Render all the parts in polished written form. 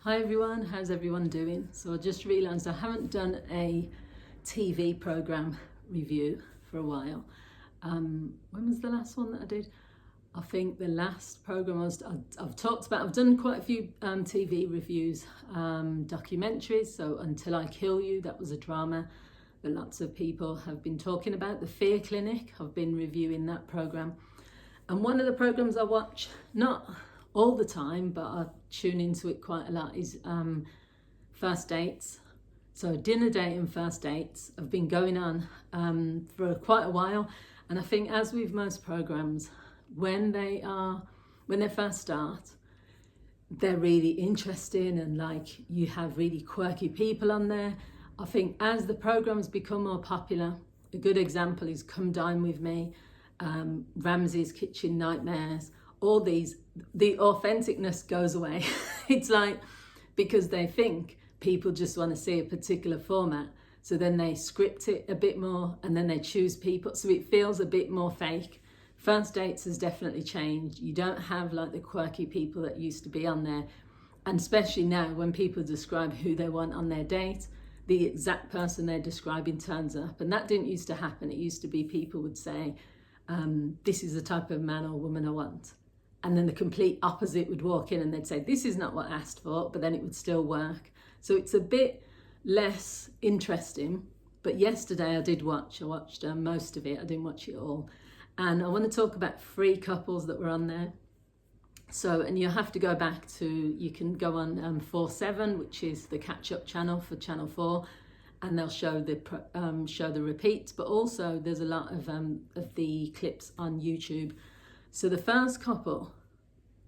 Hi everyone, how's everyone doing? So I just realised I haven't done a TV programme review for a while. When was the last one that I did? I think the last programme I've talked about, I've done quite a few TV reviews, documentaries. So Until I Kill You, that was a drama that lots of people have been talking about. The Fear Clinic, I've been reviewing that programme. And one of the programmes I watch, not all the time, but I tune into it quite a lot, is First Dates. So Dinner Date and First Dates have been going on for quite a while. And I think, as with most programmes, when they first start, they're really interesting, and like, you have really quirky people on there. I think as the programmes become more popular, a good example is Come Dine With Me, Ramsay's Kitchen Nightmares, all these, the authenticness goes away. It's like, because they think people just want to see a particular format, so then they script it a bit more and then they choose people, so it feels a bit more fake. First Dates has definitely changed. You don't have like the quirky people that used to be on there, and especially now when people describe who they want on their date, the exact person they're describing turns up. And that didn't used to happen. It used to be people would say, this is the type of man or woman I want, and then the complete opposite would walk in and they'd say, this is not what I asked for, but then it would still work. So it's a bit less interesting. But yesterday I watched most of it. I didn't watch it all. And I want to talk about 3 couples that were on there. So, and you have to go back to, you can go on 4/7, which is the catch-up channel for Channel 4, and they'll show the repeats. But also there's a lot of the clips on YouTube. So the first couple,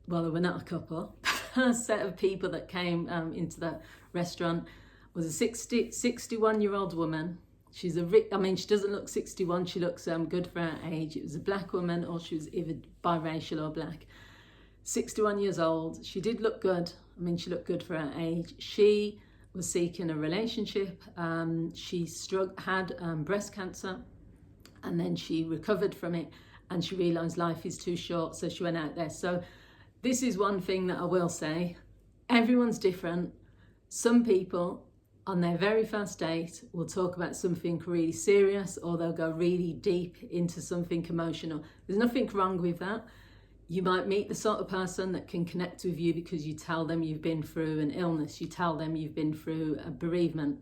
well, they were not a couple, first set of people that came into the restaurant was a 61-year-old woman. She's she doesn't look 61, she looks good for her age. It was a black woman, or she was either biracial or black. 61 years old. She did look good. She looked good for her age. She was seeking a relationship. She had breast cancer, and then she recovered from it, and she realised life is too short, so she went out there. So this is one thing that I will say. Everyone's different. Some people on their very first date will talk about something really serious, or they'll go really deep into something emotional. There's nothing wrong with that. You might meet the sort of person that can connect with you because you tell them you've been through an illness, you tell them you've been through a bereavement.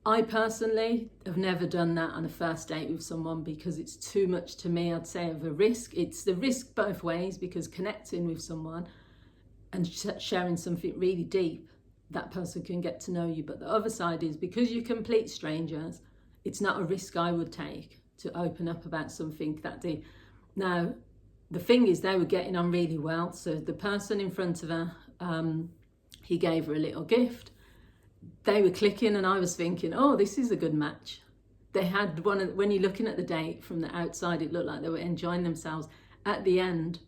I personally have never done that on a first date with someone because it's too much to me, I'd say, of a risk. It's the risk both ways, because connecting with someone and sharing something really deep, that person can get to know you. But the other side is, because you're complete strangers, it's not a risk I would take to open up about something that deep. Now, the thing is, they were getting on really well. So the person in front of her, he gave her a little gift. They were clicking, and I was thinking, oh, this is a good match. They had when you're looking at the date from the outside, it looked like they were enjoying themselves. At the end,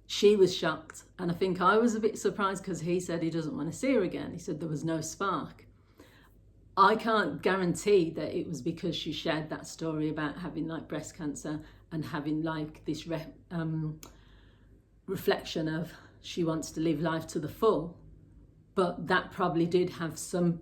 she was shocked. And I think I was a bit surprised, because he said he doesn't want to see her again. He said there was no spark. I can't guarantee that it was because she shared that story about having like breast cancer and having like this reflection of she wants to live life to the full. But that probably did have some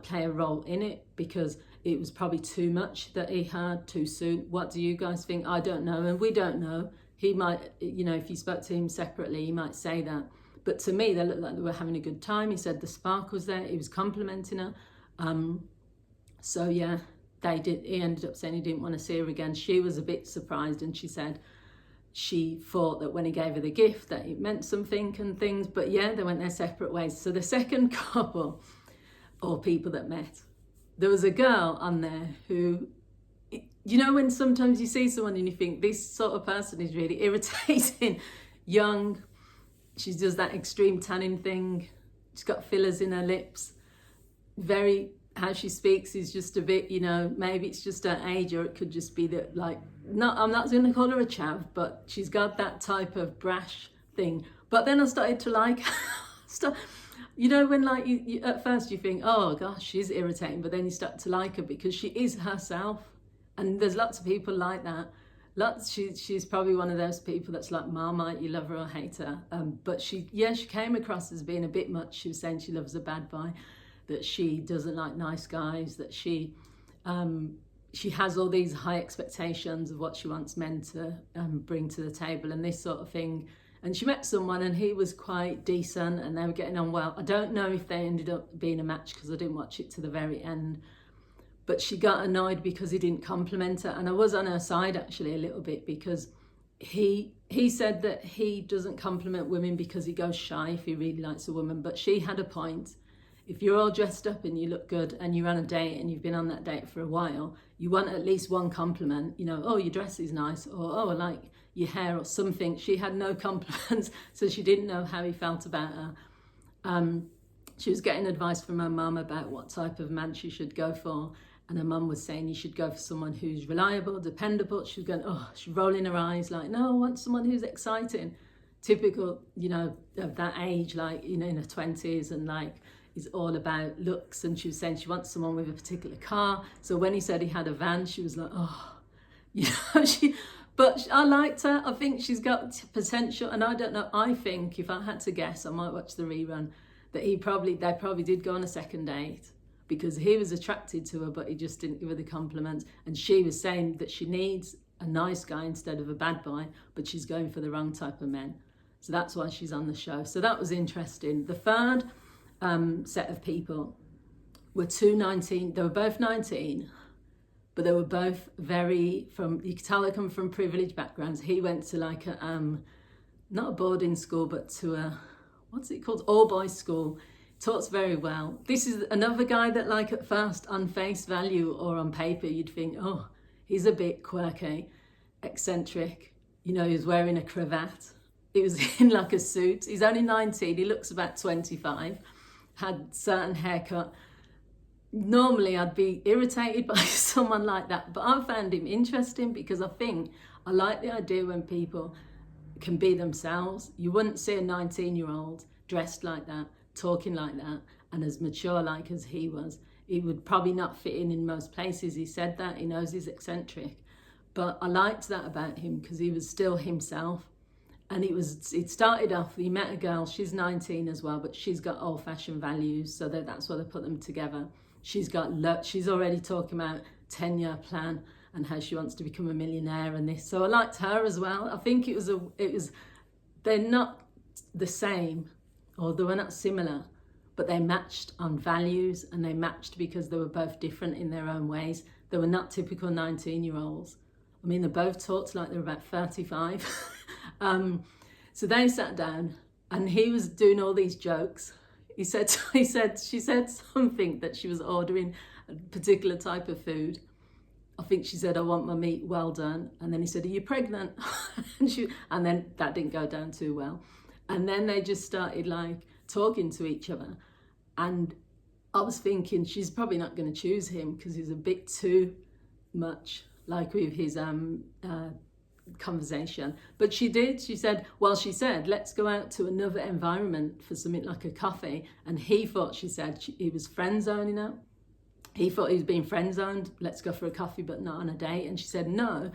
play a role in it, because it was probably too much that he had too soon. What do you guys think? I don't know, and we don't know. He might, if you spoke to him separately, he might say that. But to me, they looked like they were having a good time. He said the spark was there. He was complimenting her. So yeah, he ended up saying he didn't want to see her again. She was a bit surprised, and she said she thought that when he gave her the gift that it meant something and things. But yeah, they went their separate ways. So the second couple, or people that met, there was a girl on there who, when sometimes you see someone and you think, this sort of person is really irritating. Young, she does that extreme tanning thing. She's got fillers in her lips. How she speaks is just a bit, maybe it's just her age, or it could just be that, I'm not going to call her a chav, but she's got that type of brash thing. But then I started to like her. When you at first you think, oh gosh, she's irritating, but then you start to like her because she is herself. And there's lots of people like that. She's probably one of those people that's like Marmite, you love her or hate her. But she came across as being a bit much. She was saying she loves a bad boy, that she doesn't like nice guys, that she has all these high expectations of what she wants men to bring to the table and this sort of thing. And she met someone and he was quite decent and they were getting on well. I don't know if they ended up being a match because I didn't watch it to the very end. But she got annoyed because he didn't compliment her. And I was on her side actually a little bit, because he said that he doesn't compliment women because he goes shy if he really likes a woman. But she had a point. If you're all dressed up and you look good and you're on a date and you've been on that date for a while, you want at least one compliment, you know, oh, your dress is nice, or oh, I like your hair or something. She had no compliments, so she didn't know how he felt about her. She was getting advice from her mum about what type of man she should go for. And her mum was saying you should go for someone who's reliable, dependable. She was going, oh, she's rolling her eyes like, no, I want someone who's exciting. Typical, you know, of that age, like, you know, in her 20s, and like, is all about looks. And she was saying she wants someone with a particular car. So when he said he had a van, she was like, oh, you know, but I liked her. I think she's got potential. And I don't know, I think if I had to guess, I might watch the rerun, that they probably did go on a second date, because he was attracted to her, but he just didn't give her the compliments. And she was saying that she needs a nice guy instead of a bad boy, but she's going for the wrong type of men. So that's why she's on the show. So that was interesting. The third set of people were they were both 19, but they were both you could tell they come from privileged backgrounds. He went to like not a boarding school, but to a, what's it called? All boys school. Talks very well. This is another guy that, like, at first on face value or on paper you'd think, oh, he's a bit quirky, eccentric, you know, he's wearing a cravat, he was in like a suit, he's only 19, he looks about 25, had certain haircut. Normally I'd be irritated by someone like that, but I found him interesting because I think I like the idea when people can be themselves. You wouldn't see a 19-year-old dressed like that, talking like that, and as mature like as he was. He would probably not fit in most places. He said that, he knows he's eccentric, but I liked that about him because he was still himself. And it started off, he met a girl, she's 19 as well, but she's got old-fashioned values, so that's why they put them together. She's already talking about 10-year plan and how she wants to become a millionaire and this. So I liked her as well. I think they're not the same, or they were not similar, but they matched on values, and they matched because they were both different in their own ways. They were not typical 19-year-olds. I mean, they both talked like they were about 35. So they sat down and he was doing all these jokes. She said something that she was ordering a particular type of food. I think she said, I want my meat well done. And then he said, are you pregnant? and then that didn't go down too well. And then they just started like talking to each other. And I was thinking she's probably not going to choose him because he's a bit too much like with his conversation. But she did. She said, let's go out to another environment for something like a coffee. And he thought, she said, he was friend zoning her. He thought he was being friend zoned. Let's go for a coffee, but not on a date. And she said, no,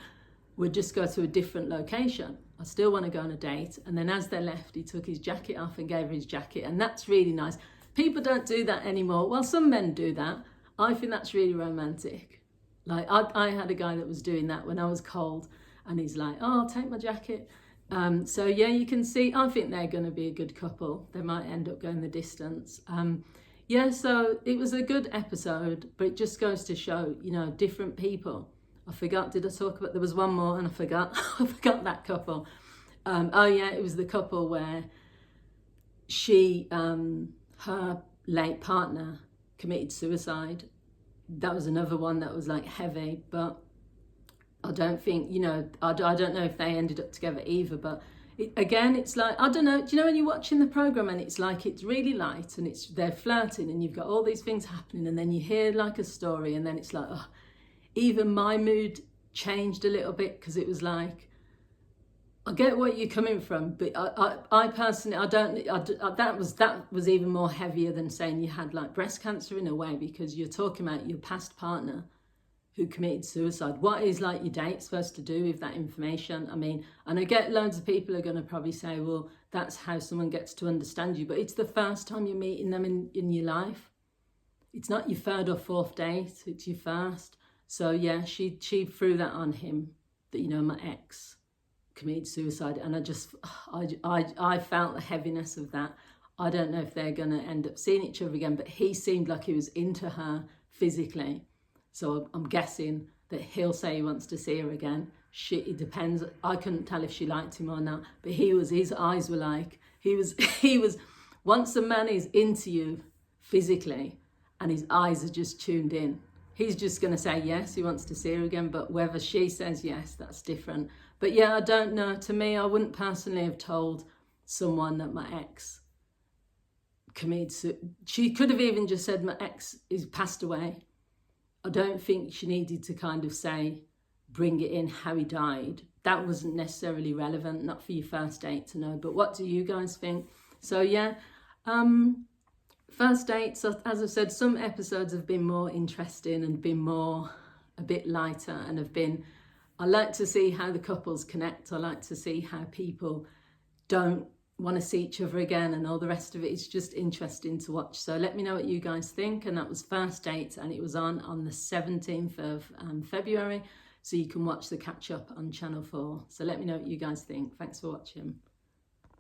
we'll just go to a different location. I still want to go on a date. And then as they left, he took his jacket off and gave her his jacket. And that's really nice. People don't do that anymore. Well, some men do that. I think that's really romantic. Like I had a guy that was doing that when I was cold, and he's like, oh, I'll take my jacket. So yeah, you can see, I think they're going to be a good couple. They might end up going the distance. Yeah, so it was a good episode, but it just goes to show, you know, different people. I forgot, did I talk about, there was one more and I forgot. I forgot that couple. Oh yeah, it was the couple where her late partner committed suicide. That was another one that was like heavy, but I don't think, you know, I don't know if they ended up together either, but again, it's like, I don't know, do you know when you're watching the programme and it's like, it's really light and they're flirting and you've got all these things happening, and then you hear like a story and then it's like, oh, even my mood changed a little bit, because it was like, I get what you're coming from, but I personally, that was even more heavier than saying you had like breast cancer in a way, because you're talking about your past partner who committed suicide. What is like your date supposed to do with that information? I mean, and I get loads of people are going to probably say, well, that's how someone gets to understand you, but it's the first time you're meeting them in your life. It's not your third or fourth date, it's your first. So yeah, she threw that on him, that, you know, my ex committed suicide, and I felt the heaviness of that. I don't know if they're going to end up seeing each other again, but he seemed like he was into her physically. So I'm guessing that he'll say he wants to see her again. It depends. I couldn't tell if she liked him or not, but his eyes were like, he was, once a man is into you physically and his eyes are just tuned in, he's just going to say yes, he wants to see her again, but whether she says yes, that's different. But yeah, I don't know. To me, I wouldn't personally have told someone that my ex committed. She could have even just said my ex is passed away. I don't think she needed to kind of say, bring it in how he died. That wasn't necessarily relevant, not for your first date to know. But what do you guys think? So yeah, first dates, as I've said, some episodes have been more interesting and been a bit lighter, and I like to see how the couples connect. I like to see how people don't want to see each other again and all the rest of it. It's just interesting to watch. So let me know what you guys think. And that was First Dates, and it was on the 17th of February. So you can watch the catch up on Channel 4. So let me know what you guys think. Thanks for watching.